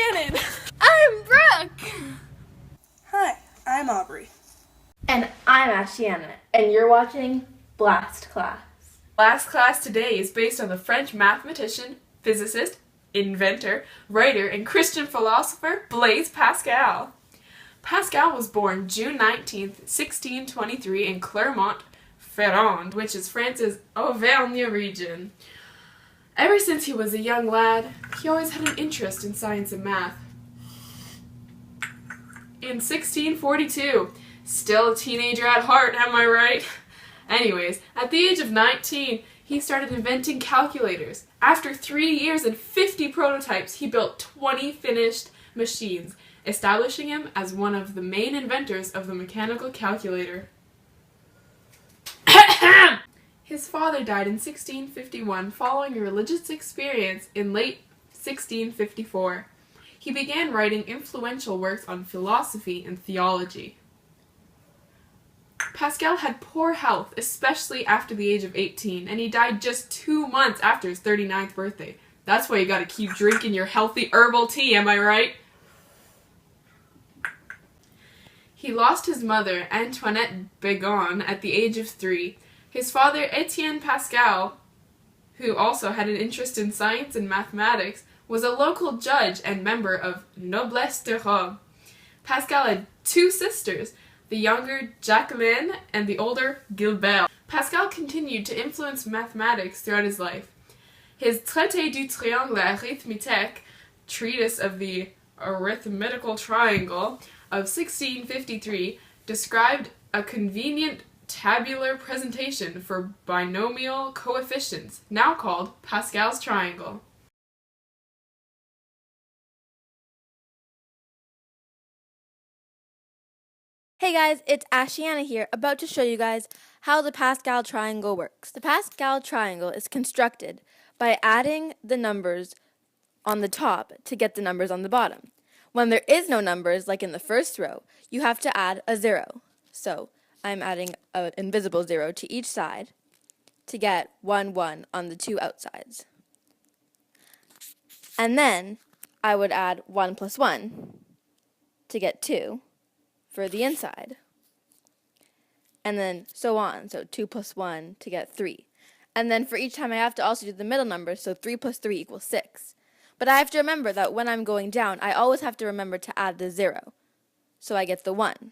Shannon! I'm Brooke! Hi, I'm Aubrey. And I'm Ashiana, and you're watching Blast Class. Last class today is based on the French mathematician, physicist, inventor, writer, and Christian philosopher Blaise Pascal. Pascal was born June 19th, 1623 in Clermont-Ferrand, which is France's Auvergne region. Ever since he was a young lad, he always had an interest in science and math. In 1642, still a teenager at heart, am I right? Anyways, at the age of 19, he started inventing calculators. After 3 years and 50 prototypes, he built 20 finished machines, establishing him as one of the main inventors of the mechanical calculator. His father died in 1651 following a religious experience in late 1654. He began writing influential works on philosophy and theology. Pascal had poor health, especially after the age of 18, and he died just 2 months after his 39th birthday. That's why you gotta keep drinking your healthy herbal tea, am I right? He lost his mother, Antoinette Begon, at the age of 3. His father, Etienne Pascal, who also had an interest in science and mathematics, was a local judge and member of Noblesse de Robe. Pascal had 2 sisters, the younger Jacqueline and the older Gilbert. Pascal continued to influence mathematics throughout his life. His Traité du triangle arithmétique, treatise of the arithmetical triangle of 1653, described a convenient tabular presentation for binomial coefficients, now called Pascal's triangle. Hey guys, it's Ashiana here, about to show you guys how the Pascal triangle works. The Pascal triangle is constructed by adding the numbers on the top to get the numbers on the bottom. When there is no numbers, like in the first row, you have to add a 0. So I'm adding an invisible 0 to each side to get 1, 1 on the 2 outsides. And then I would add 1 plus 1 to get 2 for the inside. And then so on. So 2 plus 1 to get 3. And then for each time I have to also do the middle number, so 3 plus 3 equals 6. But I have to remember that when I'm going down, I always have to remember to add the 0. So I get the 1.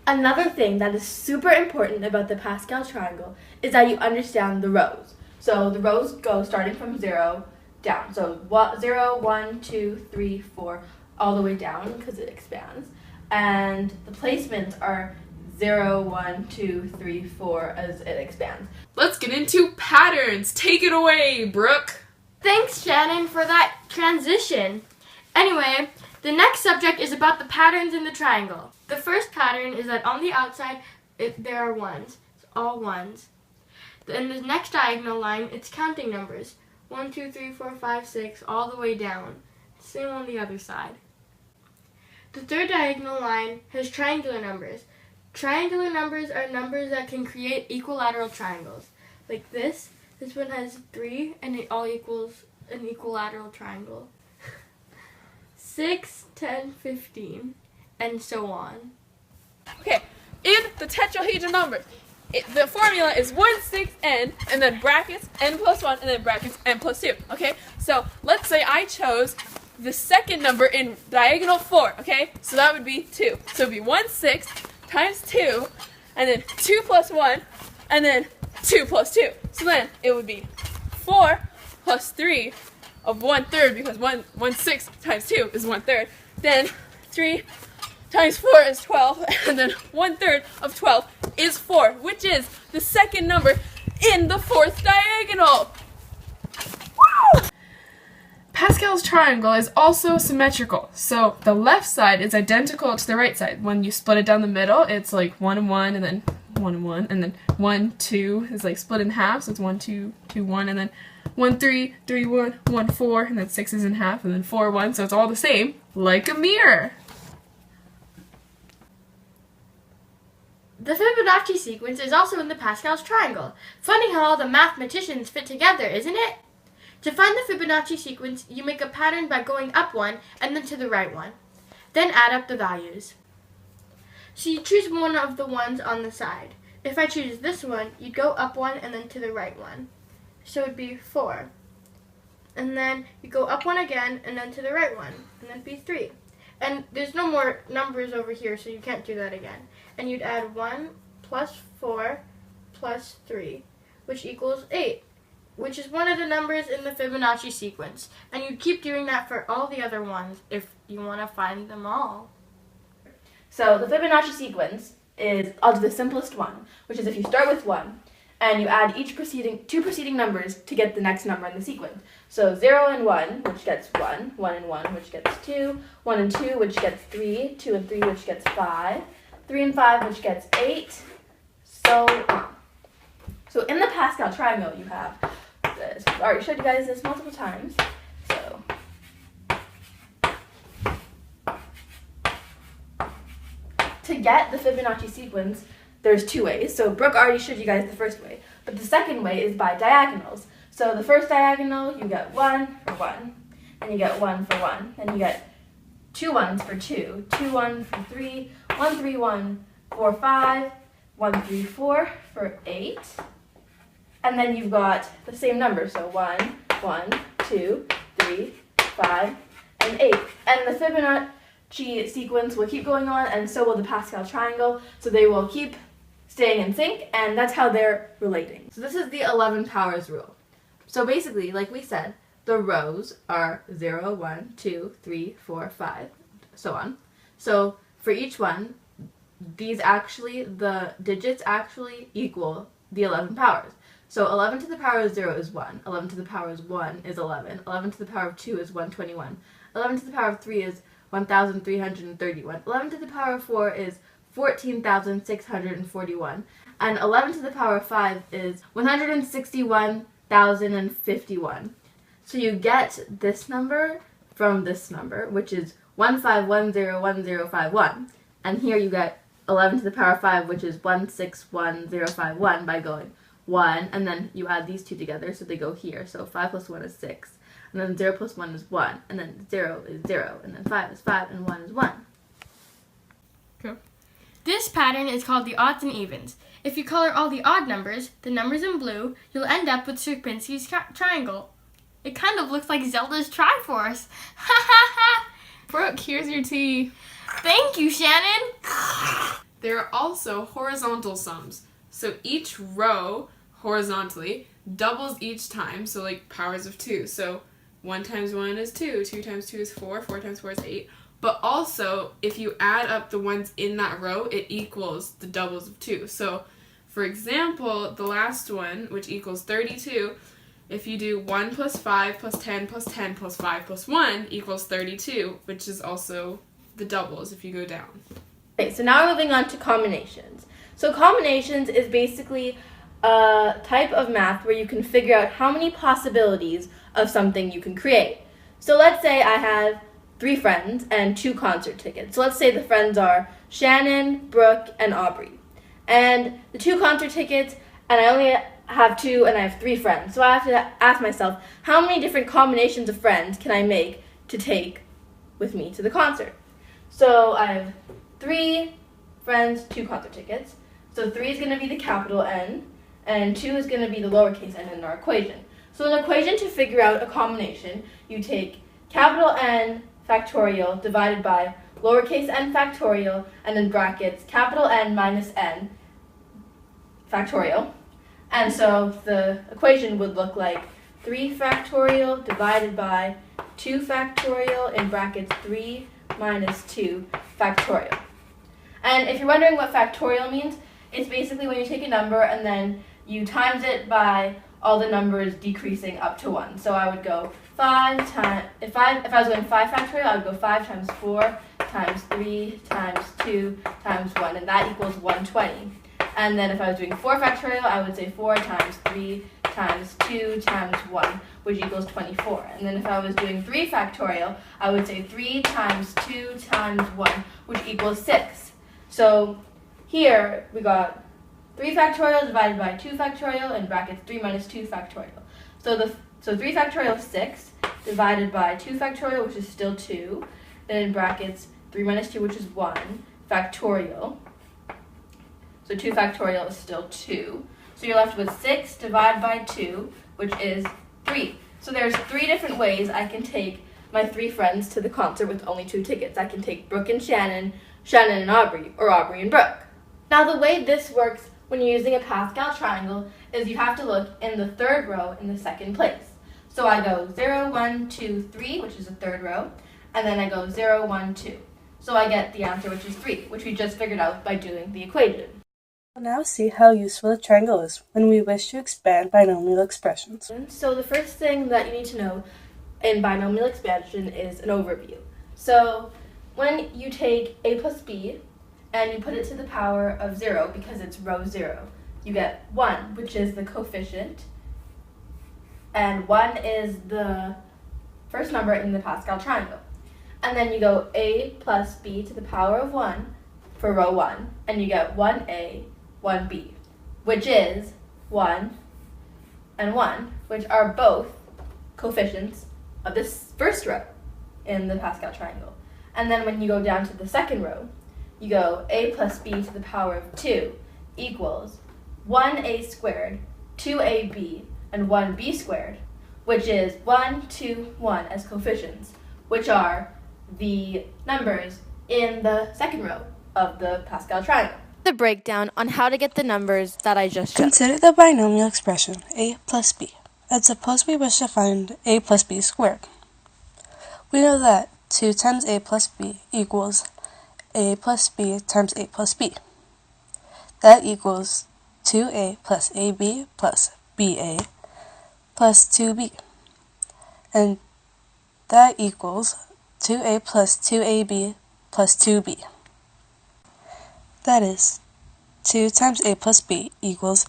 Another thing that is super important about the Pascal triangle is that you understand the rows. So the rows go starting from 0 down. So 0, 1, 2, 3, 4, all the way down because it expands. And the placements are 0, 1, 2, 3, 4 as it expands. Let's get into patterns. Take it away, Brooke. Thanks, Shannon, for that transition. Anyway, the next subject is about the patterns in the triangle. The first pattern is that on the outside, there are ones. It's all ones. Then the next diagonal line, it's counting numbers. 1, 2, 3, 4, 5, 6, all the way down. Same on the other side. The third diagonal line has triangular numbers. Triangular numbers are numbers that can create equilateral triangles. Like this. This one has 3, and it all equals an equilateral triangle. 6, 10, 15, and so on. Okay, in the tetrahedron numbers, the formula is 1, 6, n, and then brackets, n plus 1, and then brackets, n plus 2, okay? So, let's say I chose the second number in diagonal 4, okay? So that would be 2. So it would be 1, 6 times 2, and then 2 plus 1, and then 2 plus 2. So then it would be 4 plus 3 of 1/3, because 1 6 times 2 is 1/3. Then 3 times 4 is 12, and then 1/3 of 12 is 4, which is the second number in the 4th diagonal. Woo! Pascal's triangle is also symmetrical, so the left side is identical to the right side. When you split it down the middle, it's like 1 and 1, and then 1 and 1, and then 1, 2 is like split in half, so it's 1, 2, 2, 1, and then 1, 3, 3, 1, 1, 4, and then 6 is in half, and then 4, 1, so it's all the same, like a mirror. The Fibonacci sequence is also in the Pascal's triangle. Funny how all the mathematicians fit together, isn't it? To find the Fibonacci sequence, you make a pattern by going up one and then to the right one. Then add up the values. So you choose one of the ones on the side. If I choose this one, you'd go up one and then to the right one. So it would be 4. And then you go up one again and then to the right one, and then it'd be 3. And there's no more numbers over here, so you can't do that again. And you'd add 1 plus 4 plus 3, which equals 8, which is one of the numbers in the Fibonacci sequence. And you'd keep doing that for all the other ones if you want to find them all. So the Fibonacci sequence is, I'll do the simplest one, which is if you start with 1, and you add two preceding numbers to get the next number in the sequence. So 0 and 1, which gets 1, 1 and 1, which gets 2, 1 and 2, which gets 3, 2 and 3, which gets 5, 3 and 5, which gets 8, so on. So in the Pascal triangle, you have this. I've already showed you guys this multiple times. So to get the Fibonacci sequence, there's 2 ways. So Brooke already showed you guys the first way, but the second way is by diagonals. So the first diagonal, you get 1 for 1, and you get 1 for 1, and you get 2 1s for 2, 2 1 for 3, 1 3 1 4 5, 1 3 4 for 8, and then you've got the same number. So 1 1 2 3 5 and 8, and the Fibonacci sequence will keep going on, and so will the Pascal triangle. So they will keep staying in sync, and that's how they're relating. So this is the 11 powers rule. So basically, like we said, the rows are 0, 1, 2, 3, 4, 5, so on. So for each one, the digits actually equal the 11 powers. So 11 to the power of 0 is 1, 11 to the power of 1 is 11, 11 to the power of 2 is 121, 11 to the power of 3 is 1,331, 11 to the power of 4 is 14,641, and 11 to the power of 5 is 161,051. So you get this number from this number, which is 15101051, and here you get 11 to the power of 5, which is 161051 by going 1, and then you add these two together, so they go here. So 5 plus 1 is 6, and then 0 plus 1 is 1, and then 0 is 0, and then 5 is 5, and 1 is 1. Okay. This pattern is called the odds and evens. If you color all the odd numbers, the numbers in blue, you'll end up with Sierpinski's triangle. It kind of looks like Zelda's Triforce. Ha ha ha! Brooke, here's your tea. Thank you, Shannon! There are also horizontal sums. So each row, horizontally, doubles each time, so like powers of 2. So 1 times 1 is 2, 2 times 2 is 4, 4 times 4 is 8. But also, if you add up the ones in that row, it equals the doubles of 2. So, for example, the last one, which equals 32, if you do 1 plus 5 plus 10 plus 10 plus 5 plus 1 equals 32, which is also the doubles if you go down. Okay, so now we're moving on to combinations. So combinations is basically a type of math where you can figure out how many possibilities of something you can create. So let's say I have 3 friends and 2 concert tickets. So let's say the friends are Shannon, Brooke, and Aubrey. And the 2 concert tickets, and I only have 2 and I have 3 friends. So I have to ask myself, how many different combinations of friends can I make to take with me to the concert? So I have 3 friends, 2 concert tickets. So 3 is going to be the capital N, and 2 is going to be the lowercase n in our equation. So in an equation to figure out a combination, you take capital N factorial divided by lowercase n factorial, and then brackets capital N minus n factorial. And so the equation would look like 3 factorial divided by 2 factorial in brackets 3 minus 2 factorial. And if you're wondering what factorial means, it's basically when you take a number and then you times it by all the numbers decreasing up to 1. So I would go 5 times, if I was going 5 factorial, I would go 5 times 4 times 3 times 2 times 1, and that equals 120. And then if I was doing 4 factorial, I would say 4 times 3 times 2 times 1, which equals 24. And then if I was doing 3 factorial, I would say 3 times 2 times 1, which equals 6. So here we got 3 factorial divided by 2 factorial in brackets 3 minus 2 factorial. So the So 3 factorial is 6, divided by 2 factorial, which is still 2, then in brackets 3 minus 2, which is 1, factorial. So 2 factorial is still 2. So you're left with 6 divided by 2, which is 3. So there's 3 different ways I can take my 3 friends to the concert with only 2 tickets. I can take Brooke and Shannon, Shannon and Aubrey, or Aubrey and Brooke. Now the way this works when you're using a Pascal triangle is you have to look in the 3rd row in the 2nd place. So I go 0, 1, 2, 3, which is the 3rd row, and then I go 0, 1, 2. So I get the answer, which is 3, which we just figured out by doing the equation. We'll now see how useful a triangle is when we wish to expand binomial expressions. So the first thing that you need to know in binomial expansion is an overview. So when you take a plus b and you put it to the power of 0 because it's row 0, you get 1, which is the coefficient, and 1 is the first number in the Pascal triangle. And then you go a plus b to the power of 1 for row 1, and you get 1a, 1b, which is 1 and 1, which are both coefficients of this first row in the Pascal triangle. And then when you go down to the 2nd row, you go a plus b to the power of 2 equals 1a squared, 2ab, and 1b squared, which is 1, 2, 1 as coefficients, which are the numbers in the 2nd row of the Pascal triangle. The breakdown on how to get the numbers that I just showed. Consider the binomial expression a plus b, and suppose we wish to find a plus b squared. We know that 2 times a plus b equals a plus b times a plus b. That equals 2a plus ab plus ba plus 2b. And that equals 2a plus 2ab plus 2b. That is, 2 times a plus b equals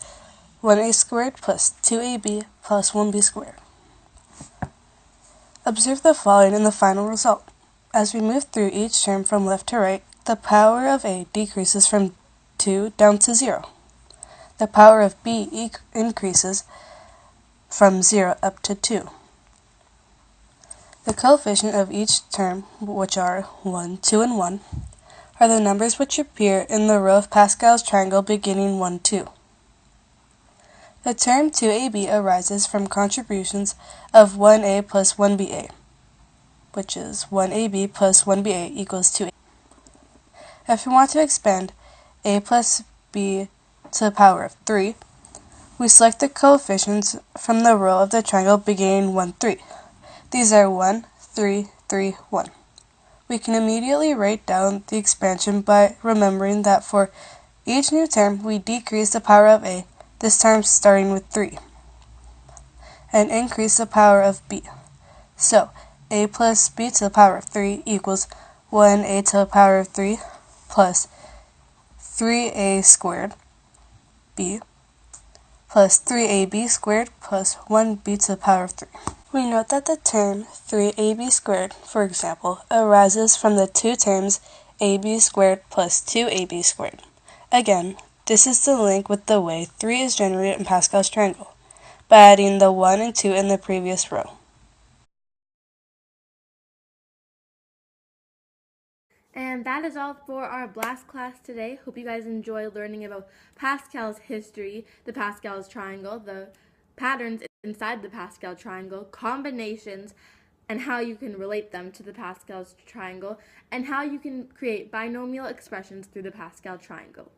1a squared plus 2ab plus 1b squared. Observe the following in the final result. As we move through each term from left to right, the power of a decreases from 2 down to 0. The power of b increases from 0 up to 2. The coefficient of each term, which are 1, 2, and 1, are the numbers which appear in the row of Pascal's triangle beginning 1, 2. The term 2ab arises from contributions of 1a plus 1ba, which is 1ab plus 1ba equals 2a. If we want to expand a plus b to the power of 3, we select the coefficients from the row of the triangle beginning 1, 3. These are 1, 3, 3, 1. We can immediately write down the expansion by remembering that for each new term we decrease the power of a, this time starting with 3, and increase the power of b. So a plus b to the power of 3 equals 1a to the power of 3 plus 3a squared b plus 3ab squared plus 1b to the power of 3. We note that the term 3ab squared, for example, arises from the two terms ab squared plus 2ab squared. Again, this is the link with the way 3 is generated in Pascal's triangle, by adding the 1 and 2 in the previous row. And that is all for our blast class today. Hope you guys enjoy learning about Pascal's history, the Pascal's triangle, the patterns inside the Pascal triangle, combinations, and how you can relate them to the Pascal's triangle, and how you can create binomial expressions through the Pascal triangle.